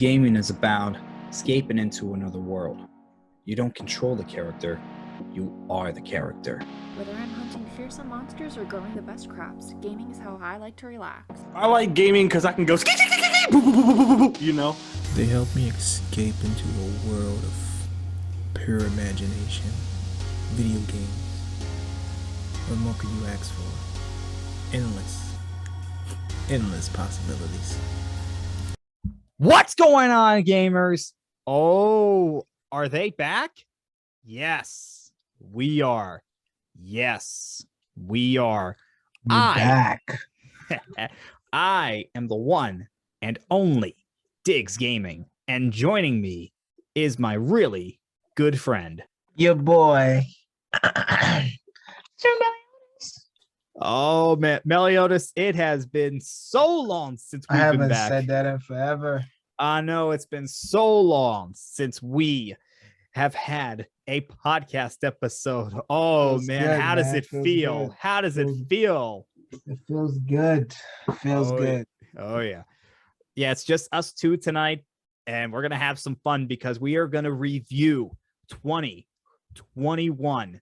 Gaming is about escaping into another world. You don't control the character, you are the character. Whether I'm hunting fearsome monsters or growing the best crops, gaming is how I like to relax. I like gaming because I can go you know? They help me escape into a world of pure imagination. Video games. What more could you ask for? Endless possibilities. What's going on, gamers? Oh, are they back? Yes, we are. Yes, we are. Back. I am the one and only Diggs Gaming, and joining me is my really good friend, Your boy, Sir Meliodas. Oh man, Meliodas, it has been so long since we've been back. I haven't said that in forever. I know it's been so long since we have had a podcast episode. Oh man, good, how does it feels feel? good. How does it feel? It feels good. It feels good. Oh yeah. Yeah, it's just us two tonight, and we're gonna have some fun because we are gonna review 2021,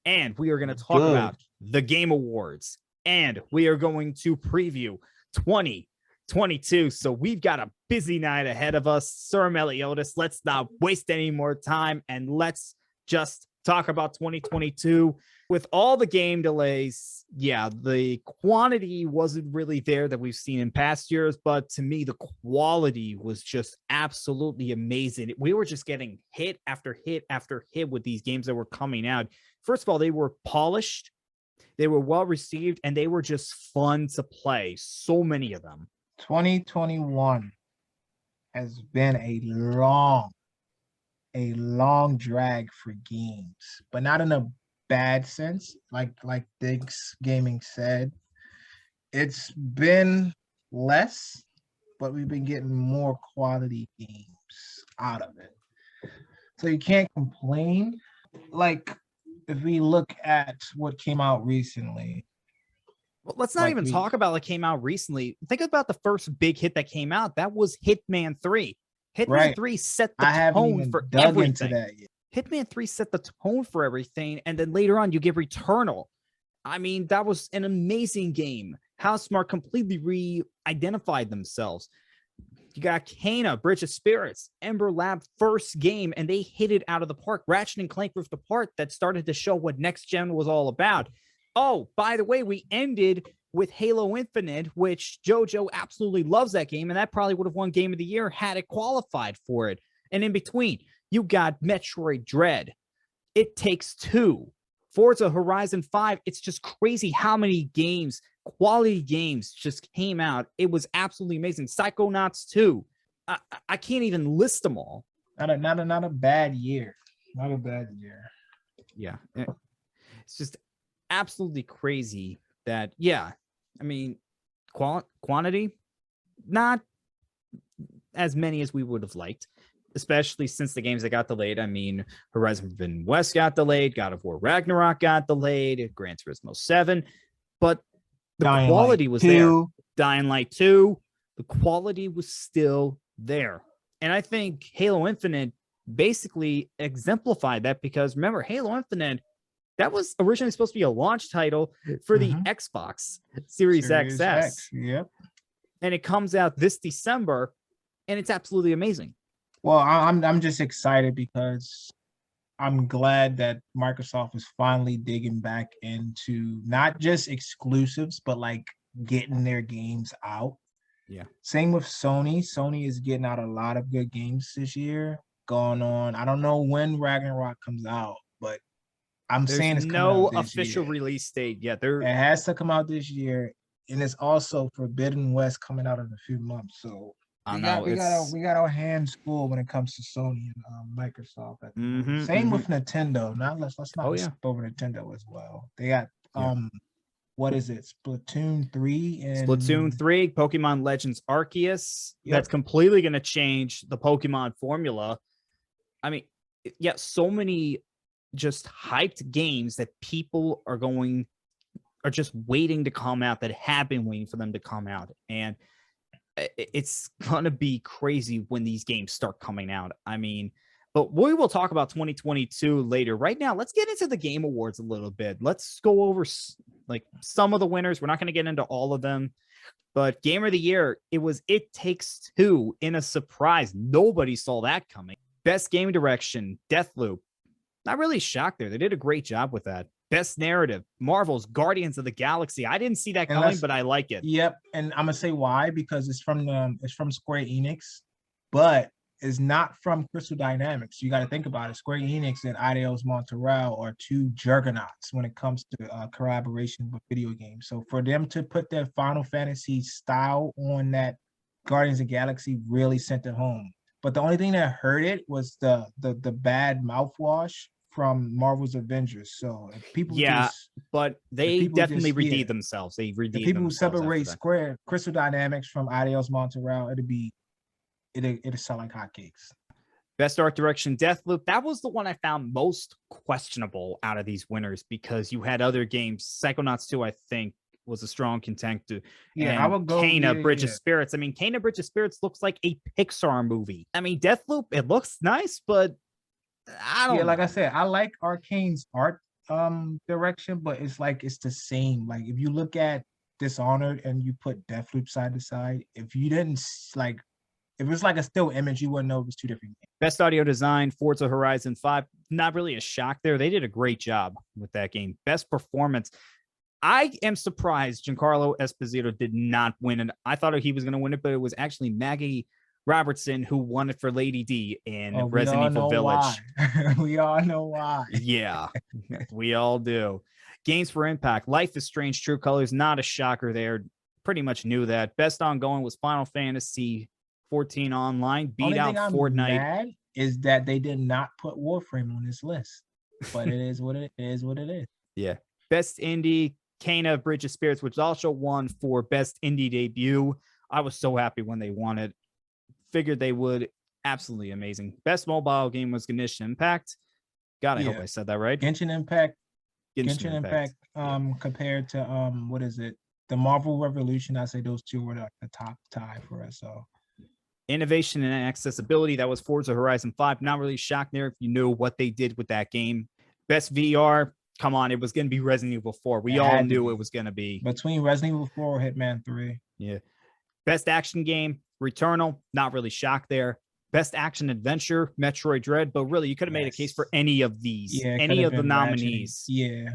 and we are gonna talk about the Game Awards, and we are going to preview 2022. So we've got a busy night ahead of us. Sir Meliodas, let's not waste any more time and let's just talk about 2022. With all the game delays, yeah, the quantity wasn't really there that we've seen in past years, but to me, the quality was just absolutely amazing. We were just getting hit after hit after hit with these games that were coming out. First of all, they were polished, they were well received, and they were just fun to play. So many of them. 2021 has been a long drag for games, but not in a bad sense. Like Diggs Gaming said, it's been less, but we've been getting more quality games out of it. So you can't complain. Like, if we look at what came out recently. Well, let's not even talk about what came out recently. Think about the first big hit that came out. That was Hitman 3. Hitman 3 set the tone for everything. Hitman 3 set the tone for everything, and then later on you get Returnal. I mean, that was an amazing game. Housemarque completely re-identified themselves. You got Kena, Bridge of Spirits, Ember Lab first game, and they hit it out of the park. Ratchet and Clank ripped apart. That started to show what next gen was all about. Oh, by the way, we ended with Halo Infinite, which JoJo absolutely loves that game, and that probably would have won Game of the Year had it qualified for it. And in between, you got Metroid Dread, It Takes Two, Forza Horizon 5. It's just crazy how many games, quality games, just came out. It was absolutely amazing. Psychonauts 2. I can't even list them all. Not a bad year. Not a bad year. Yeah. It's just absolutely crazy that, yeah, I mean, quantity, not as many as we would have liked, especially since the games that got delayed. I mean, Horizon Forbidden West got delayed, God of War Ragnarok got delayed, Gran Turismo 7, but the quality was there. Dying Light 2, the quality was still there. And I think Halo Infinite basically exemplified that, because remember, Halo Infinite, that was originally supposed to be a launch title for the Xbox Series XS. Yep. And it comes out this December, and it's absolutely amazing. Well, I'm just excited because I'm glad that Microsoft is finally digging back into not just exclusives, but like getting their games out. Yeah. Same with Sony. Sony is getting out a lot of good games this year. Going on. I don't know when Ragnarok comes out, but I'm saying it's no official release date yet. It has to come out this year, and it's also Forbidden West coming out in a few months. So we got our hands full when it comes to Sony and Microsoft. Same with Nintendo. Now let's not skip over Nintendo as well. They got what is it? Splatoon 3 and Splatoon 3, Pokemon Legends Arceus. Yep. That's completely going to change the Pokemon formula. I mean, yeah, so many just hyped games that people are just waiting to come out, that have been waiting for them to come out. And it's gonna be crazy when these games start coming out. I mean, but we will talk about 2022 later. Right now, let's get into the Game Awards a little bit. Let's go over like some of the winners. We're not going to get into all of them, but Gamer of the Year, it was It Takes Two in a surprise. Nobody saw that coming. Best Game Direction, Deathloop. Not really shocked there. They did a great job with that. Best Narrative, Marvel's Guardians of the Galaxy. I didn't see that coming, but I like it. Yep, and I'm gonna say why, because it's from Square Enix, but it's not from Crystal Dynamics. You got to think about it. Square Enix and Eidos Montreal are two juggernauts when it comes to collaboration with video games. So for them to put their Final Fantasy style on that Guardians of the Galaxy really sent it home. But the only thing that hurt it was the bad mouthwash from Marvel's Avengers. So if people but they definitely redeemed themselves. They redeemed people themselves. People separate Crystal Dynamics from Eidos Montreal, it'll sell like hotcakes. Best Art Direction, Deathloop. That was the one I found most questionable out of these winners because you had other games. Psychonauts 2, I think, was a strong contender. Yeah, I would go. Kena, Bridge of Spirits. I mean, Kena, Bridge of Spirits looks like a Pixar movie. I mean, Deathloop, it looks nice, but I don't know. Like I said, I like Arcane's art direction, but it's the same. Like if you look at Dishonored and you put Deathloop side to side, if you didn't like, if it was like a still image, you wouldn't know it was two different games. Best Audio Design, Forza Horizon 5. Not really a shock there. They did a great job with that game. Best Performance. I am surprised Giancarlo Esposito did not win it. I thought he was going to win it, but it was actually Maggie Robertson who won it for Lady D in Resident Evil Village. We all know why. Yeah, we all do. Games for Impact. Life is Strange, True Colors. Not a shocker there. Pretty much knew that. Best ongoing was Final Fantasy 14 Online. Beat out Fortnite. Mad is that they did not put Warframe on this list, but it is what it is. Yeah. Best Indie, Kena, Bridge of Spirits, which also won for Best Indie Debut. I was so happy when they won it. Figured they would. Absolutely amazing. Best mobile game was Genshin Impact. God, I hope I said that right. Genshin Impact. Compared to what is it? The Marvel Revolution. I say those two were the top tie for us. So innovation and accessibility. That was Forza Horizon 5. Not really shocked there if you knew what they did with that game. Best VR. Come on, it was going to be Resident Evil 4. We all knew it was going to be. Between Resident Evil 4 or Hitman 3. Yeah. Best action game, Returnal. Not really shocked there. Best action adventure, Metroid Dread. But really, you could have made a case for any of these. Any of the nominees. Yeah.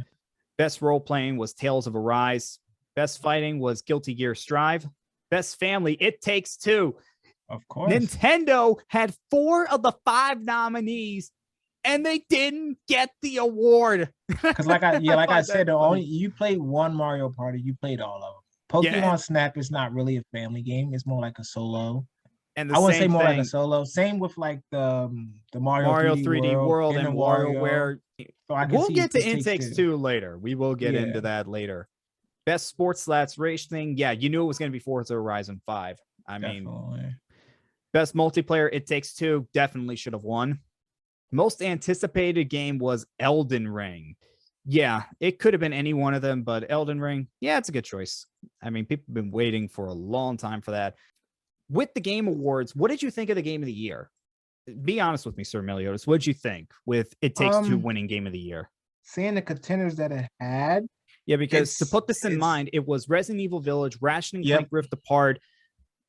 Best role-playing was Tales of Arise. Best fighting was Guilty Gear Strive. Best family, It Takes Two. Of course. Nintendo had 4 of the 5 nominees, and they didn't get the award. Because I said, you played one Mario Party, you played all of them. Pokemon Snap is not really a family game; it's more like a solo. And I would say more like a solo. Same with like the Mario 3D World and WarioWare. So we'll get to It Takes Two later. We will get into that later. Best sports slats racing. Yeah, you knew it was going to be Forza Horizon 5. I mean, best multiplayer, It Takes Two. Definitely should have won. Most anticipated game was Elden Ring. Yeah, it could have been any one of them, but Elden Ring, yeah, it's a good choice. I mean, people have been waiting for a long time for that. With the Game Awards, what did you think of the Game of the Year? Be honest with me, Sir Meliodas. What did you think with It Takes Two winning Game of the Year? Seeing the contenders that it had. Yeah, because to put this in mind, it was Resident Evil Village, Ratchet & Clank Rift Apart,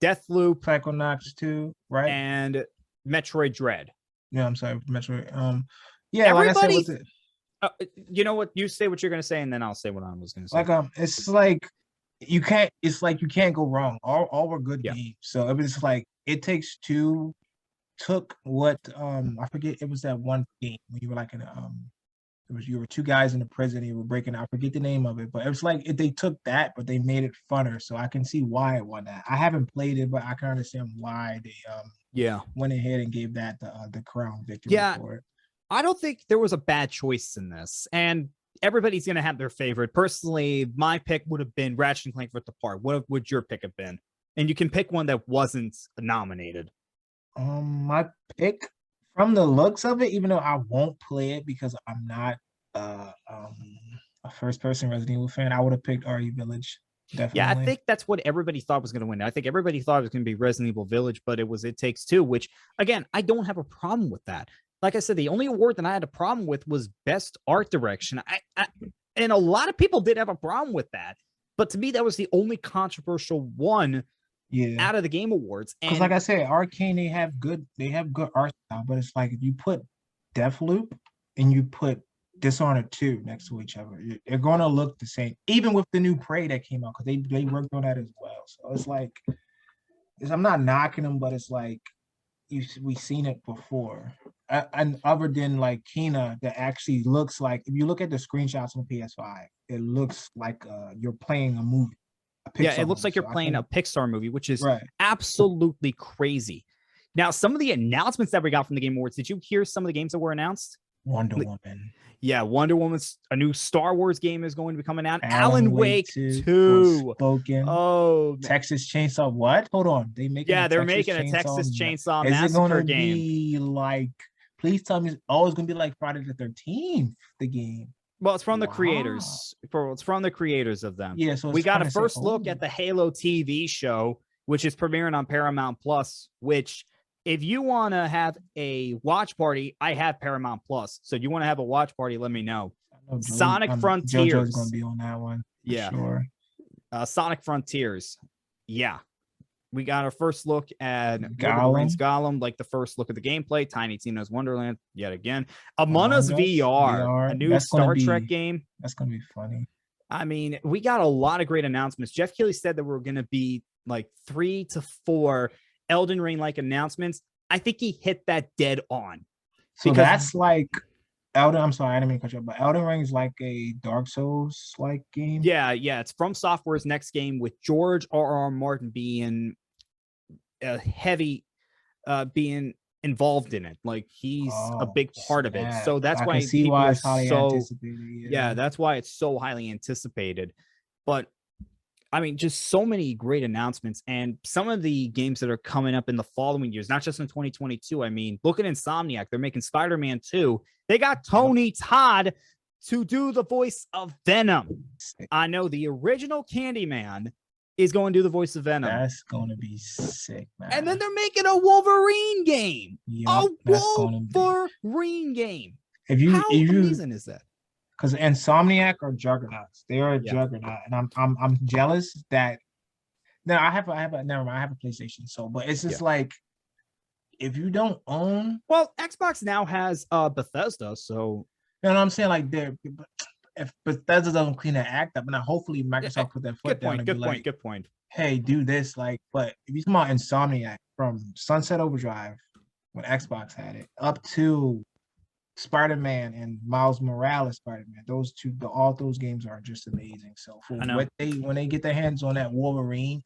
Deathloop, Psychonauts 2, right? And Metroid Dread. Yeah, I'm sorry, Metroid. Everybody, like I said, you know what? You say what you're going to say, and then I'll say what I was going to say. Like it's like you can't go wrong. All were good games. So it was like It Takes Two took what I forget, it was that one game when you were like in you were 2 guys in the prison and you were breaking out. I forget the name of it, but it was like they took that, but they made it funner. So I can see why it won that. I haven't played it, but I can understand why they went ahead and gave that the crown victory for it. I don't think there was a bad choice in this, and everybody's gonna have their favorite. Personally, my pick would have been Ratchet & Clank Rift Apart. What would your pick have been? And you can pick one that wasn't nominated. My pick, from the looks of it, even though I won't play it because I'm not a first-person Resident Evil fan, I would have picked RE Village. Definitely. Yeah, I think that's what everybody thought was going to win. I think everybody thought it was going to be Resident Evil Village, but it was It Takes Two, which, again, I don't have a problem with that. Like I said, the only award that I had a problem with was Best Art Direction. And a lot of people did have a problem with that. But to me, that was the only controversial one out of the Game Awards. Because like I said, Arcane, they have good art style, but it's like if you put Deathloop and you put Dishonored 2 next to each other, they're gonna look the same, even with the new Prey that came out, because they worked on that as well. So it's like, I'm not knocking them, but it's like we've seen it before. And other than like Kena, that actually looks like, if you look at the screenshots on PS5, it looks like you're playing a movie. It looks like you're playing a Pixar movie, which is absolutely crazy. Now, some of the announcements that we got from the Game Awards, did you hear some of the games that were announced? Wonder Woman. Yeah, Wonder Woman's a new Star Wars game is going to be coming out. Alan Wake 2. Spoken. Oh, Texas Chainsaw. What? Hold on. They're making a Texas Chainsaw Massacre game. Is it going to be like? Please tell me. It's going to be like Friday the 13th. The game. Well, it's from the creators. It's from the creators of them. Yeah. So we got a first look at the Halo TV show, which is premiering on Paramount Plus. Which, if you want to have a watch party, I have Paramount Plus. So you want to have a watch party, let me know. Sonic Frontiers. JoJo's going to be on that one. Yeah. Sure. Sonic Frontiers. Yeah. We got our first look at Gollum, like the first look at the gameplay. Tiny Tina's Wonderland, yet again. Among Us VR, a new Star Trek game. That's going to be funny. I mean, we got a lot of great announcements. Jeff Keighley said that we're going to be like 3 to 4 Elden Ring-like announcements. I think he hit that dead on. So that's like I'm sorry, I didn't mean to cut you off, but Elden Ring is like a Dark Souls-like game? Yeah. It's From Software's next game, with George R.R. Martin being being involved in it. Like, he's a big part of it. So that's why people are that's why it's so highly anticipated. But I mean, just so many great announcements, and some of the games that are coming up in the following years, not just in 2022. I mean, look at Insomniac. They're making Spider-Man 2. They got Tony Todd to do the voice of Venom. I know the original Candyman is going to do the voice of Venom. That's going to be sick, man. And then they're making a Wolverine game. A Wolverine game. How amazing is that? Because Insomniac are juggernauts. They are a juggernaut, and I'm jealous that. Now I have a PlayStation, but it's just like, if you don't own. Well, Xbox now has Bethesda, so. You know what I'm saying? Like, if Bethesda doesn't clean that act up, and then hopefully Microsoft put their foot down. Good point. Hey, do this, like. But if you talk about Insomniac, from Sunset Overdrive, when Xbox had it, up to Spider-Man and Miles Morales Spider-Man, all those games are just amazing. So when they get their hands on that Wolverine,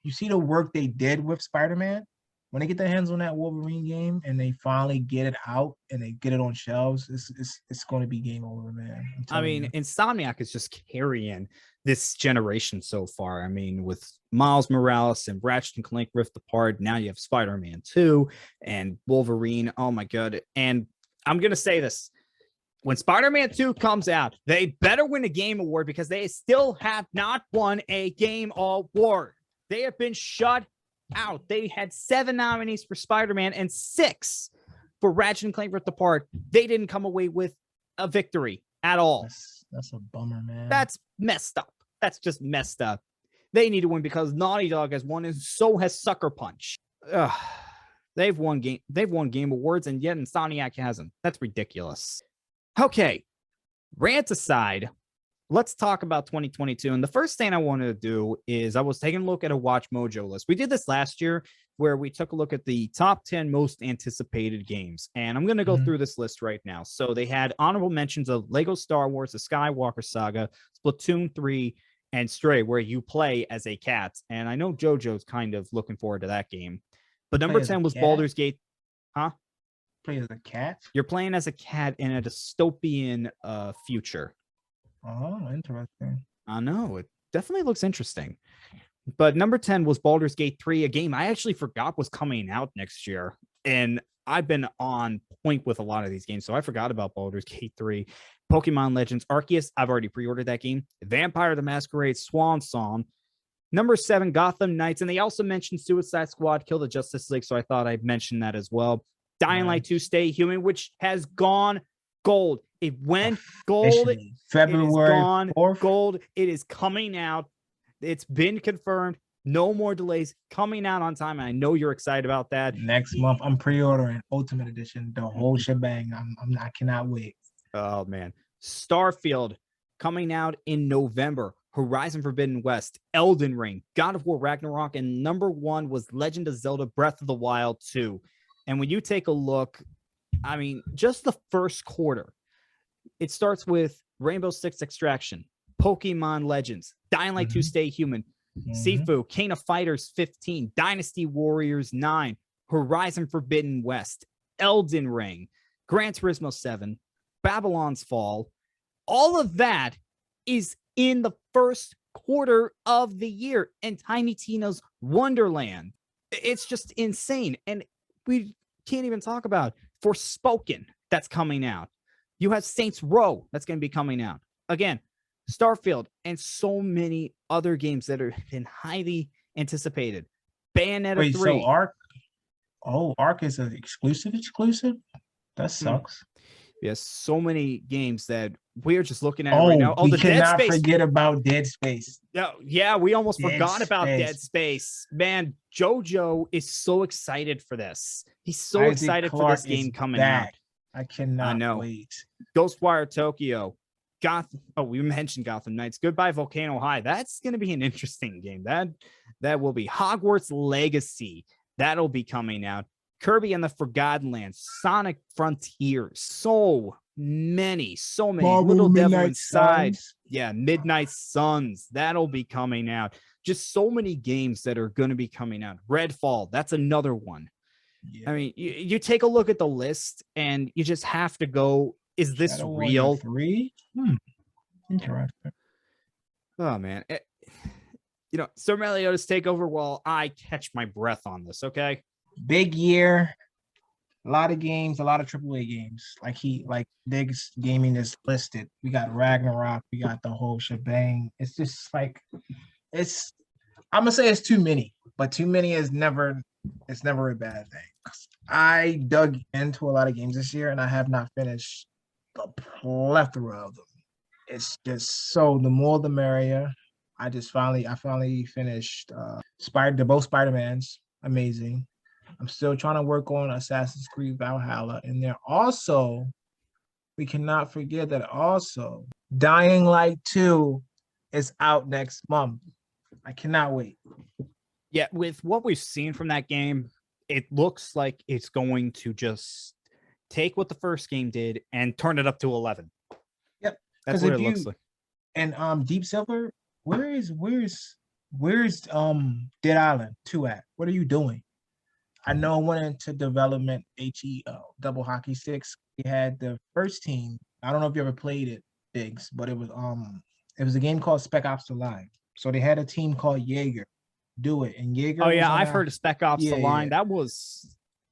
you see the work they did with Spider-Man. When they get their hands on that Wolverine game and they finally get it out and they get it on shelves, it's going to be game over, man. I mean, Insomniac is just carrying this generation so far. I mean, with Miles Morales and Ratchet and Clank Rift Apart, now you have Spider-Man 2 and Wolverine. Oh my God. And I'm going to say this. When Spider-Man 2 comes out, they better win a game award, because they still have not won a game award. They have been shut out. They had 7 nominees for Spider-Man and 6 for Ratchet and Clank Rift Apart. They didn't come away with a victory at all. That's a bummer, man. That's messed up. That's just messed up. They need to win, because Naughty Dog has won, and so has Sucker Punch. They've won game awards, and yet Insomniac hasn't. That's ridiculous. Okay, rant aside, let's talk about 2022. And the first thing I wanted to do is, I was taking a look at a Watch Mojo list. We did this last year, where we took a look at the top 10 most anticipated games. And I'm going to go through this list right now. So they had honorable mentions of Lego Star Wars, The Skywalker Saga, Splatoon 3, and Stray, where you play as a cat. And I know JoJo's kind of looking forward to that game. But number 10 was Baldur's Gate. Huh? Play as a cat? You're playing as a cat in a dystopian future. Oh, interesting. I know. It definitely looks interesting. But number 10 was Baldur's Gate 3, a game I actually forgot was coming out next year. And I've been on point with a lot of these games, so I forgot about Baldur's Gate 3. Pokemon Legends Arceus, I've already pre-ordered that game. Vampire the Masquerade Swan Song, Number 7, Gotham Knights. And they also mentioned Suicide Squad, Kill the Justice League. So I thought I'd mention that as well. Dying Light 2, Stay Human, which has gone gold. It went gold. February it is gone 4th. Gold. It is coming out. It's been confirmed. No more delays. Coming out on time. And I know you're excited about that. Next month, I'm pre-ordering Ultimate Edition, the whole shebang. I cannot wait. Oh, man. Starfield coming out in November. Horizon Forbidden West, Elden Ring, God of War Ragnarok, and number 1 was Legend of Zelda Breath of the Wild 2. And when you take a look, I mean, just the first quarter, it starts with Rainbow Six Extraction, Pokemon Legends, Dying Light 2 Stay Human, Sifu, King of Fighters 15, Dynasty Warriors 9, Horizon Forbidden West, Elden Ring, Gran Turismo 7, Babylon's Fall. All of that is in the first quarter of the year, and Tiny Tina's Wonderland. It's just insane. And we can't even talk about Forspoken that's coming out. You have Saints Row that's going to be coming out. Again, Starfield and so many other games that have been highly anticipated. Bayonetta 3. So Ark is an exclusive? That sucks. Yes, so many games that we're just looking at right now. Oh, we cannot forget about Dead Space. Yeah, we almost forgot about Dead Space. Man, JoJo is so excited for this. He's so excited for this game coming out. I cannot wait. Ghostwire Tokyo. We mentioned Gotham Knights. Goodbye Volcano High. That's going to be an interesting game. That will be Hogwarts Legacy. That'll be coming out. Kirby and the Forgotten Land, Sonic Frontiers, so many Marvel Little Midnight Devil Inside. Suns. Yeah, Midnight Suns, that'll be coming out. Just so many games that are going to be coming out. Redfall, that's another one. Yeah. I mean, you take a look at the list and you just have to go, is this Shadow real? Warrior 3? Interesting. Oh, man. Sir Meliodas, take over while I catch my breath on this, okay? Big year, a lot of games, a lot of AAA games. Like DiggsGaming is listed. We got Ragnarok, we got the whole shebang. It's just like I'm gonna say it's too many, but too many is never a bad thing. I dug into a lot of games this year and I have not finished the plethora of them. It's just so the more the merrier. I finally finished both Spider-Mans. Amazing. I'm still trying to work on Assassin's Creed Valhalla. And we cannot forget that also Dying Light 2 is out next month. I cannot wait. Yeah, with what we've seen from that game, it looks like it's going to just take what the first game did and turn it up to 11. Yep. That's what it looks like. And Deep Silver, where's Dead Island 2 at? What are you doing? I know it went into development double hockey sticks. We had the first team. I don't know if you ever played it, Diggs, but it was a game called Spec Ops The Line. So they had a team called Jaeger do it. And Jaeger. Oh yeah, I've heard of Spec Ops The Line. Yeah.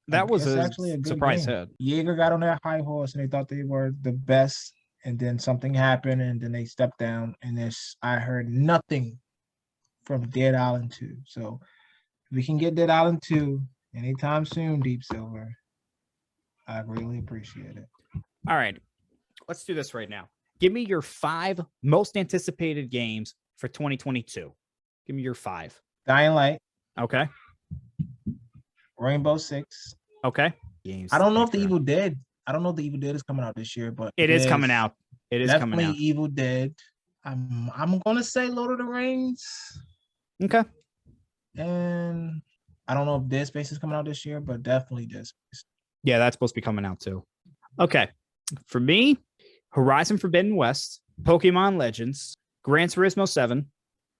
That was actually a good surprise game. hit. Jaeger got on that high horse and they thought they were the best, and then something happened and then they stepped down, and I heard nothing from Dead Island 2. So if we can get Dead Island 2 anytime soon, Deep Silver, I really appreciate it. All right, let's do this right now. Give me your 5 most anticipated games for 2022. Give me your 5. Dying Light. Okay. Rainbow Six. Okay. Games. I don't know if the Evil Dead is coming out this year, but it is coming out. It is coming out. Definitely Evil Dead. I'm gonna say Lord of the Rings. Okay. And I don't know if Dead Space is coming out this year, but definitely Dead Space. Yeah, that's supposed to be coming out too. Okay. For me, Horizon Forbidden West, Pokemon Legends, Gran Turismo 7,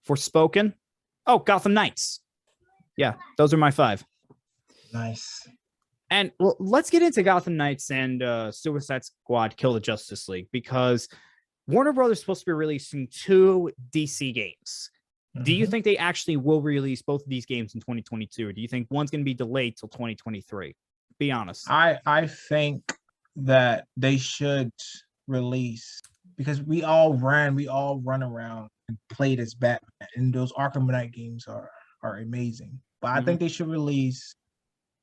Forspoken. Oh, Gotham Knights. Yeah, those are my 5. Nice. And well, let's get into Gotham Knights and Suicide Squad Kill the Justice League, because Warner Brothers is supposed to be releasing 2 DC games. Mm-hmm. Do you think they actually will release both of these games in 2022, or do you think one's going to be delayed till 2023? Be honest. I think that they should release, because we all run around played as Batman. And those Arkham Knight games are amazing. But I think they should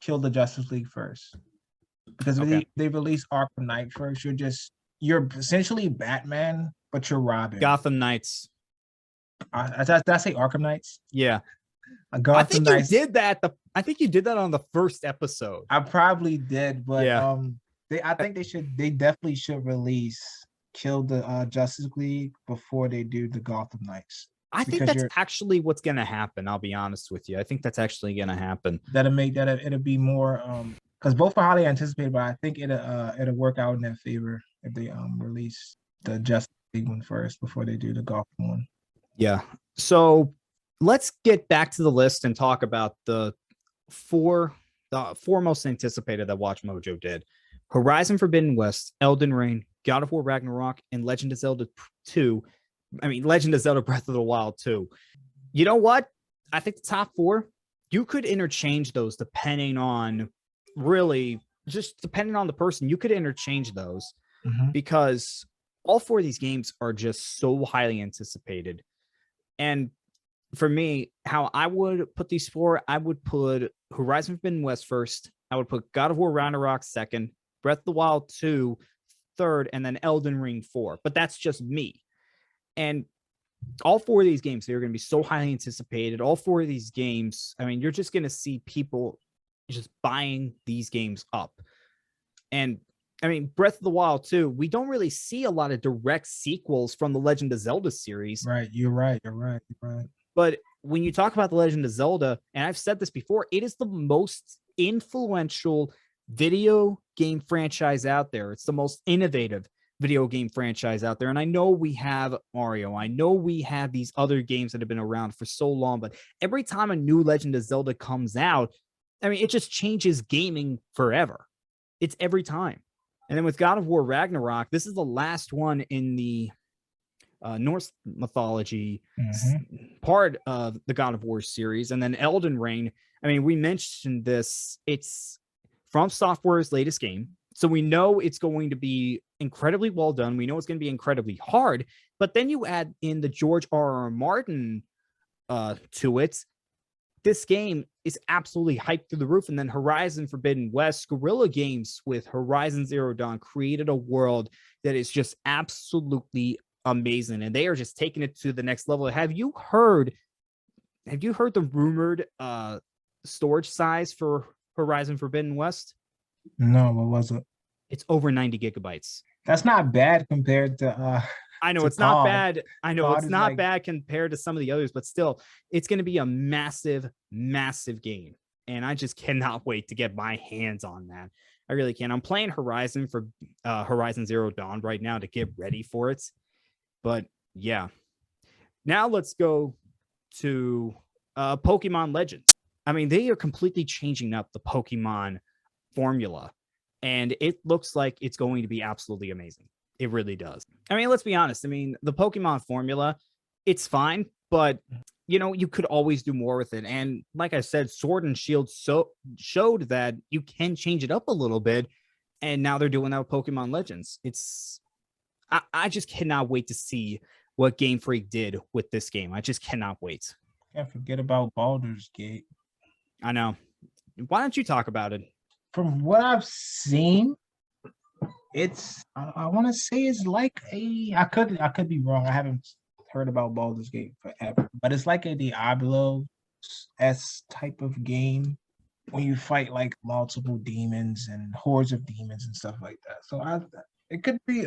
kill the Justice League first. Because if they release Arkham Knight first, you're essentially Batman, but you're Robin. Gotham Knights. Did I say Arkham Knights? Yeah. I think you did that. I think you did that on the first episode. I probably did, but I think they definitely should kill the Justice League before they do the Gotham Knights. I think that's actually what's gonna happen. I'll be honest with you. I think that's actually gonna happen. It'll be more because both are highly anticipated, but I think it'll work out in their favor if they release the Justice League one first before they do the Gotham one. Yeah. So let's get back to the list and talk about the four most anticipated that Watch Mojo did: Horizon Forbidden West, Elden Ring, God of War Ragnarok, and Legend of Zelda 2. Legend of Zelda Breath of the Wild 2. You know what? I think the top four, you could interchange those depending on the person. You could interchange those because all four of these games are just so highly anticipated. And for me, how I would put these four, I would put Horizon Forbidden West first. I would put God of War Ragnarok second, Breath of the Wild 2 third, and then Elden Ring 4. But that's just me. And all four of these games, they're going to be so highly anticipated. All four of these games, you're just going to see people just buying these games up. And Breath of the Wild 2, we don't really see a lot of direct sequels from the Legend of Zelda series. Right. You're right. But when you talk about the Legend of Zelda, and I've said this before, it is the most influential video game franchise out there. It's the most innovative video game franchise out there. And I know we have Mario. I know we have these other games that have been around for so long, but every time a new Legend of Zelda comes out, it just changes gaming forever. It's every time. And then with God of War Ragnarok, this is the last one in the Norse mythology part of the God of War series. And then Elden Ring, we mentioned this, it's From Software's latest game. So we know it's going to be incredibly well done. We know it's going to be incredibly hard. But then you add in the George R.R. Martin to it. This game is absolutely hyped through the roof. And then Horizon Forbidden West, Guerrilla Games with Horizon Zero Dawn created a world that is just absolutely amazing. And they are just taking it to the next level. Have you heard the rumored storage size for Horizon Forbidden West? No, what was it? It's over 90 gigabytes. That's not bad compared to I know it's COD. not bad. I know COD it's not bad compared to some of the others, but still, it's going to be a massive, massive game. And I just cannot wait to get my hands on that. I really can. I'm playing Horizon for Horizon Zero Dawn right now to get ready for it. But yeah. Now let's go to Pokemon Legends. They are completely changing up the Pokemon formula, and it looks like it's going to be absolutely amazing. It really does. Let's be honest. The Pokemon formula, it's fine, but you could always do more with it. And like I said, Sword and Shield showed that you can change it up a little bit, and now they're doing that with Pokemon Legends. I just cannot wait to see what Game Freak did with this game. I just cannot wait. Can't forget about Baldur's Gate. I know. Why don't you talk about it? From what I've seen, I want to say it's like I could be wrong. I haven't heard about Baldur's Gate forever, but it's like a Diablo-esque type of game when you fight like multiple demons and hordes of demons and stuff like that. So it could be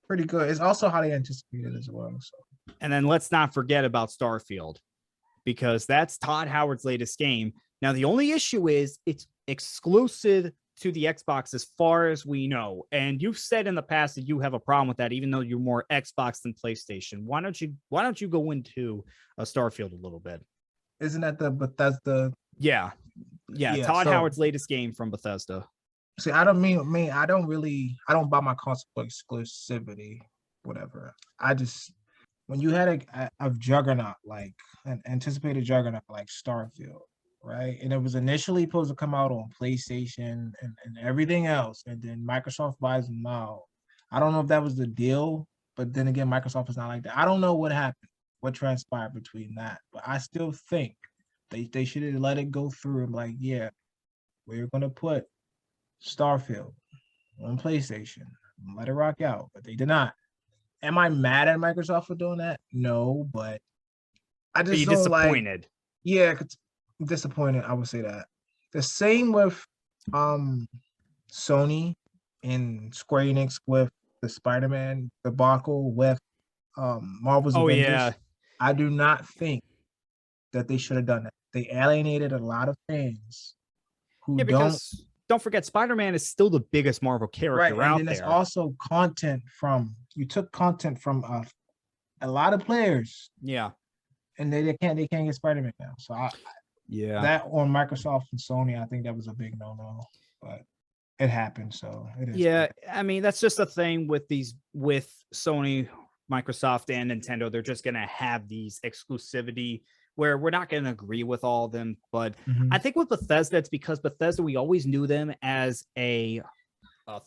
pretty good. It's also highly anticipated as well. So. And then let's not forget about Starfield, because that's Todd Howard's latest game. Now, the only issue is it's exclusive to the Xbox as far as we know. And you've said in the past that you have a problem with that, even though you're more Xbox than PlayStation. Why don't you go into Starfield a little bit? Isn't that the Bethesda? Yeah. Todd Howard's latest game from Bethesda. See, I don't buy my console exclusivity, whatever. When you had a juggernaut, like an anticipated juggernaut like Starfield, right? And it was initially supposed to come out on PlayStation and everything else. And then Microsoft buys them out. I don't know if that was the deal, but then again, Microsoft is not like that. I don't know what happened, what transpired between that, but I still think they should have let it go through and like, yeah, we're gonna put Starfield on PlayStation, let it rock out, but they did not. Am I mad at Microsoft for doing that? No, but I just don't disappointed. Yeah, I'm disappointed. I would say that. The same with Sony and Square Enix with the Spider-Man debacle with Marvel's Avengers. Yeah. I do not think that they should have done that. They alienated a lot of fans who don't forget, Spider-Man is still the biggest Marvel character out there. And then there's also content you took content from a lot of players. Yeah. And they can't get Spider-Man now. So that on Microsoft and Sony, I think that was a big no-no. But it happened, so it is. Yeah, I mean, that's just the thing with Sony, Microsoft, and Nintendo. They're just gonna have these exclusivity where we're not gonna agree with all of them. But I think with Bethesda, it's because Bethesda, we always knew them as a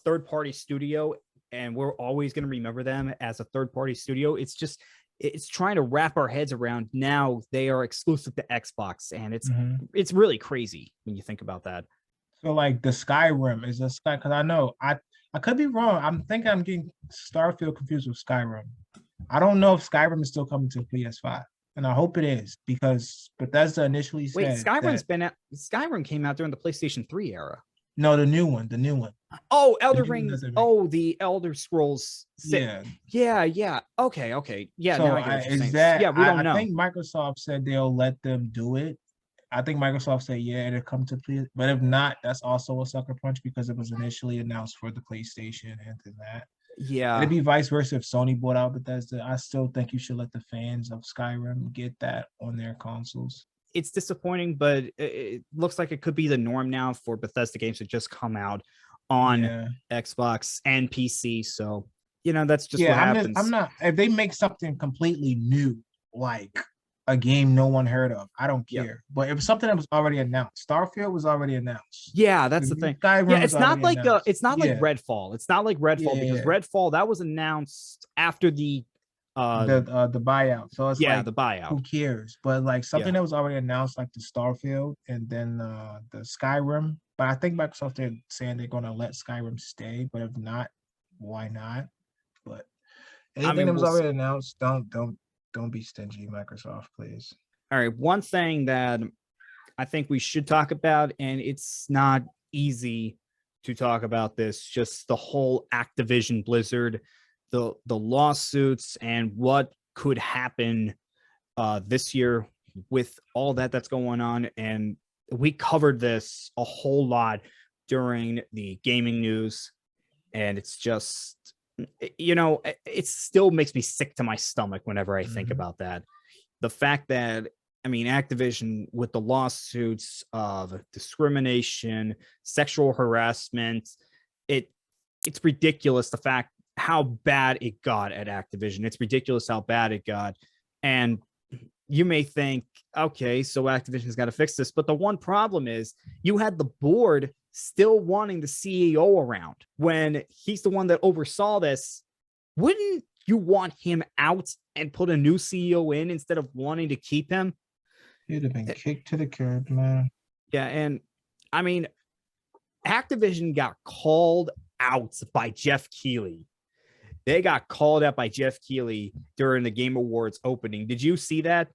third-party studio, and we're always gonna remember them as a third-party studio. It's trying to wrap our heads around now they are exclusive to Xbox, and it's really crazy when you think about that. So like the Skyrim is because I know I could be wrong. I'm getting Starfield confused with Skyrim. I don't know if Skyrim is still coming to PS5, and I hope it is because Bethesda initially said. Wait, Skyrim came out during the PlayStation 3 era. No, the new one. Oh, Elder Ring. Oh, the Elder Scrolls 6. Yeah. Okay. Yeah, so now I get what you're saying. Yeah, we don't know. I think Microsoft said they'll let them do it. I think Microsoft said, yeah, it'll come to play. But if not, that's also a sucker punch because it was initially announced for the PlayStation and then that. Yeah. It'd be vice versa if Sony bought out Bethesda. I still think you should let the fans of Skyrim get that on their consoles. It's disappointing, but it looks like it could be the norm now for Bethesda games to just come out on Xbox and PC. So, that's just what happens. I'm not, if they make something completely new, like a game no one heard of, I don't care. Yep. But if something that was already announced, Starfield was already announced. Yeah, that's the thing. It's not like Redfall. It's not like Redfall because Redfall that was announced after the buyout. So it's like the buyout. Who cares? But like something that was already announced, like the Starfield and then the Skyrim. But I think Microsoft is saying they're going to let Skyrim stay. But if not, why not? But anything that was already announced, don't be stingy, Microsoft, please. All right, one thing that I think we should talk about, and it's not easy to talk about this, just the whole Activision Blizzard, the lawsuits and what could happen this year with all that's going on. And we covered this a whole lot during the gaming news, and it's just, it still makes me sick to my stomach whenever I think about that. The fact that, Activision with the lawsuits of discrimination, sexual harassment, it's ridiculous. The fact how bad it got at Activision. It's ridiculous how bad it got. And you may think, okay, so Activision's got to fix this. But the one problem is you had the board still wanting the CEO around when he's the one that oversaw this. Wouldn't you want him out and put a new CEO in instead of wanting to keep him? He'd have been kicked to the curb, man. Yeah, and Activision got called out by Jeff Keighley. They got called out by Jeff Keighley during the Game Awards opening. Did you see that?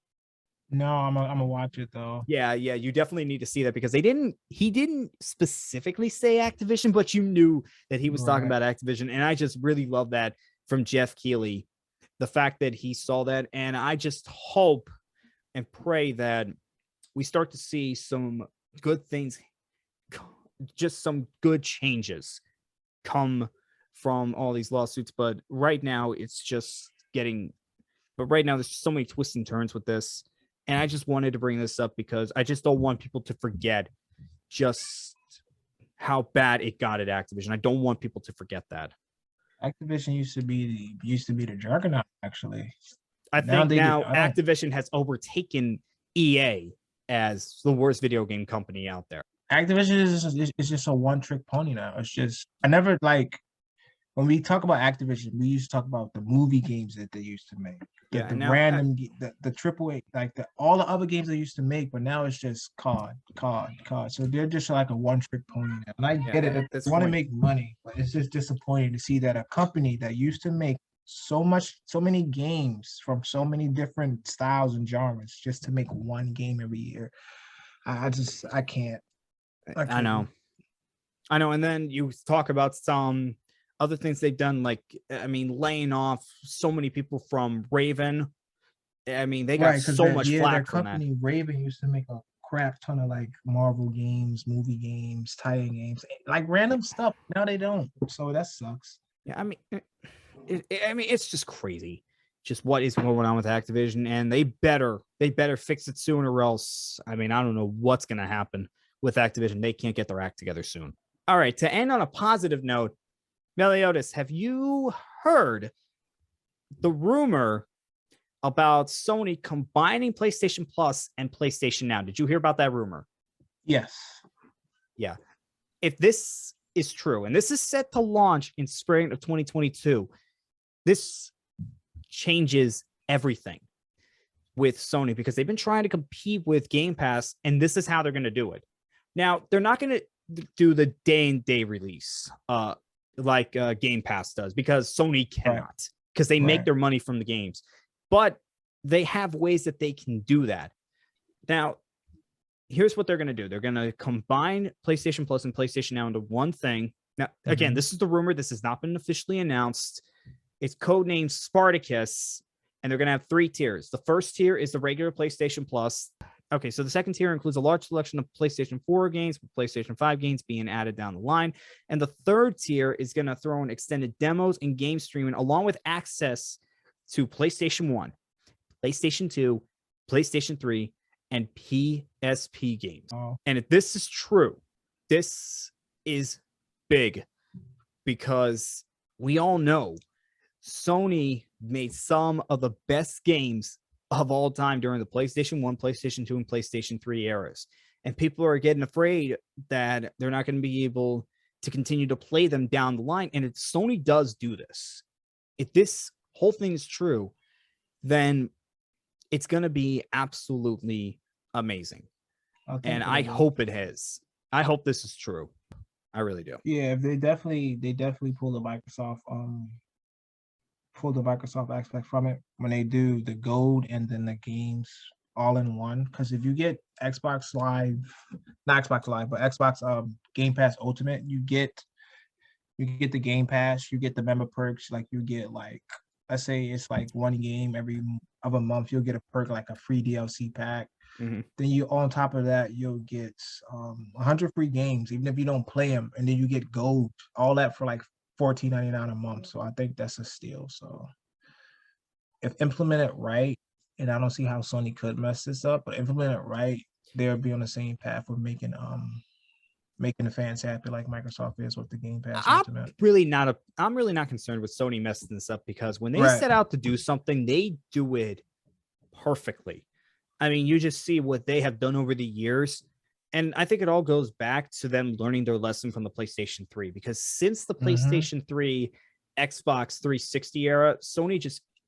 No, I'm gonna watch it though. Yeah, you definitely need to see that because he didn't specifically say Activision, but you knew that he was talking about Activision. And I just really love that from Jeff Keighley, the fact that he saw that. And I just hope and pray that we start to see some good things, just some good changes come from all these lawsuits. But right now there's so many twists and turns with this. And I just wanted to bring this up because I just don't want people to forget just how bad it got at Activision. I don't want people to forget that. Activision used to be the juggernaut, actually. I think now Activision has overtaken EA as the worst video game company out there. Activision is just a one-trick pony now. It's just when when we talk about Activision, we used to talk about the movie games that they used to make. The random, the AAA, like all the other games they used to make, but now it's just COD. So they're just like a one-trick pony now. And I get it. They want to make money, but it's just disappointing to see that a company that used to make so many games from so many different styles and genres just to make one game every year. I can't. I know. And then you talk about some other things they've done, like, I mean, laying off so many people from Raven. I mean, they got so much flack from that. Raven used to make a crap ton of like Marvel games, movie games, tie-in games, like random stuff. Now they don't, so that sucks. Yeah, I mean, it's just crazy, just what is going on with Activision, and they better fix it soon, or else, I mean, I don't know what's gonna happen with Activision. They can't get their act together soon. All right, to end on a positive note, Meliodas, have you heard the rumor about Sony combining PlayStation Plus and PlayStation Now? Did you hear about that rumor? Yes. Yeah. If this is true, and this is set to launch in spring of 2022, this changes everything with Sony, because they've been trying to compete with Game Pass, and this is how they're going to do it. Now, they're not going to do the day-and-day release like Game Pass does, because Sony cannot, because they make their money from the games. But they have ways that they can do that. Now, here's what they're going to do. They're going to combine PlayStation Plus and PlayStation Now into one thing. Now, again, this is the rumor. This has not been officially announced. It's codenamed Spartacus, and they're going to have 3 tiers. The first tier is the regular PlayStation Plus. Okay, so the second tier includes a large selection of PlayStation 4 games, with PlayStation 5 games being added down the line. And the third tier is going to throw in extended demos and game streaming, along with access to PlayStation 1, PlayStation 2, PlayStation 3, and PSP games. And if this is true, this is big, because we all know Sony made some of the best games of all time during the PlayStation 1, PlayStation 2, and PlayStation 3 eras. And people are getting afraid that they're not going to be able to continue to play them down the line. And if Sony does do this, if this whole thing is true, then it's going to be absolutely amazing. And I hope it is. I hope this is true. I really do. Yeah, they definitely pull the Microsoft aspect from it when they do the gold and then the games all in one. Because if you get Xbox Live, not Xbox Live, but Xbox Game Pass Ultimate, you get the Game Pass, you get the member perks, like you get, like, let's say it's like one game every other month, you'll get a perk like a free DLC pack. Then you, on top of that, you'll get 100 free games, even if you don't play them, and then you get gold, all that for like $14.99 a month. So I think that's a steal. So if implemented right, and I don't see how Sony could mess this up, but implement it right, they'll be on the same path of making the fans happy like Microsoft is with the Game Pass. I'm really not concerned with Sony messing this up, because when they set out to do something, they do it perfectly. I mean, you just see what they have done over the years. And I think it all goes back to them learning their lesson from the PlayStation 3, because since the PlayStation 3, Xbox 360 era, Sony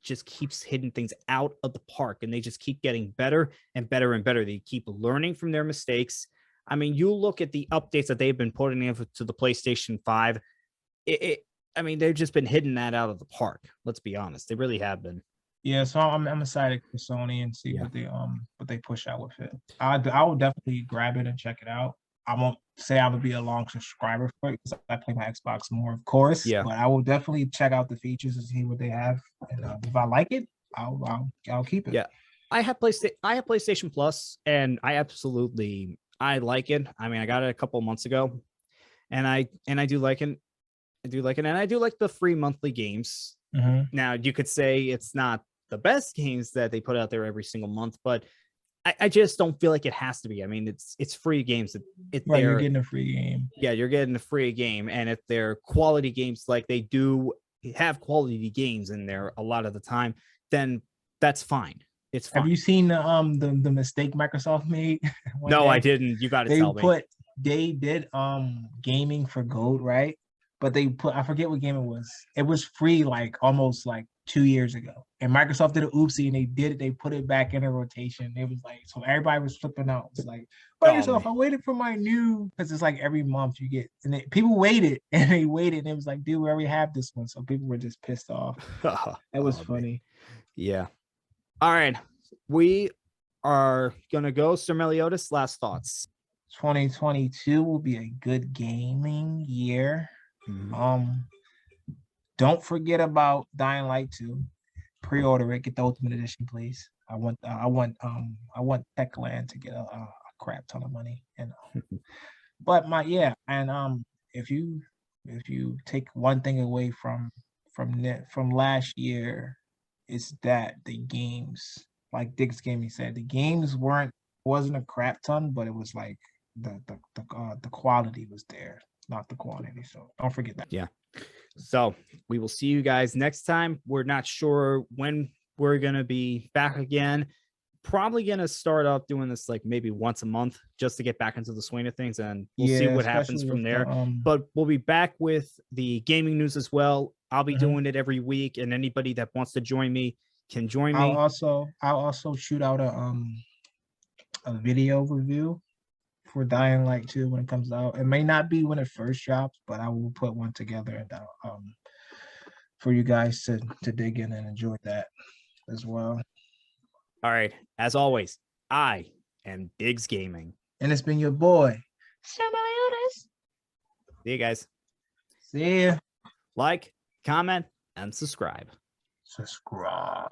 just keeps hitting things out of the park, and they just keep getting better and better and better. They keep learning from their mistakes. I mean, you look at the updates that they've been putting into the PlayStation 5. I mean, they've just been hitting that out of the park. Let's be honest. They really have been. Yeah, so I'm excited for Sony and see what they push out with it. I will definitely grab it and check it out. I won't say I would be a long subscriber for it, because I play my Xbox more, of course. Yeah. But I will definitely check out the features and see what they have. And if I like it, I'll keep it. Yeah, I have PlayStation Plus, and I like it. I mean, I got it a couple of months ago, and I do like it. And I do like the free monthly games. Now, you could say it's not the best games that they put out there every single month, but I just don't feel like it has to be. I mean, it's free games. You're getting a free game. Yeah, you're getting a free game. And if they're quality games, like they do have quality games in there a lot of the time, then that's fine. It's fine. Have you seen the mistake Microsoft made? No, I didn't. You got to tell me. They did gaming for gold, right? but they put, I forget what game it was. It was free like almost like 2 years ago. And Microsoft did an oopsie and they put it back in a rotation. It was like, so everybody was flipping out. It's like, Microsoft, I waited for my new, because it's like every month you get, and people waited and they waited. And it was like, dude, we already have this one. So people were just pissed off. It was funny. Yeah. All right. We are going to go. Sir Meliodas, last thoughts. 2022 will be a good gaming year. Don't forget about Dying Light 2. Pre-order it. Get the Ultimate Edition, please. I want Techland to get a crap ton of money. And but if you take one thing away from last year, is that the games, like DiggsGaming said, the games wasn't a crap ton, but it was like the quality was there, not the quantity. So don't forget that. Yeah. So we will see you guys next time. We're not sure when we're gonna be back again. Probably gonna start off doing this like maybe once a month just to get back into the swing of things, and we'll see what happens from there. But we'll be back with the gaming news as well. I'll be doing it every week, and anybody that wants to join me can join me. I'll also shoot out a video review for Dying Light 2 when it comes out. It may not be when it first drops, but I will put one together and for you guys to dig in and enjoy that as well. All right. As always, I am Diggs Gaming. And it's been your boy, Sir Meliodas. See you guys. See ya. Like, comment, and subscribe. Subscribe.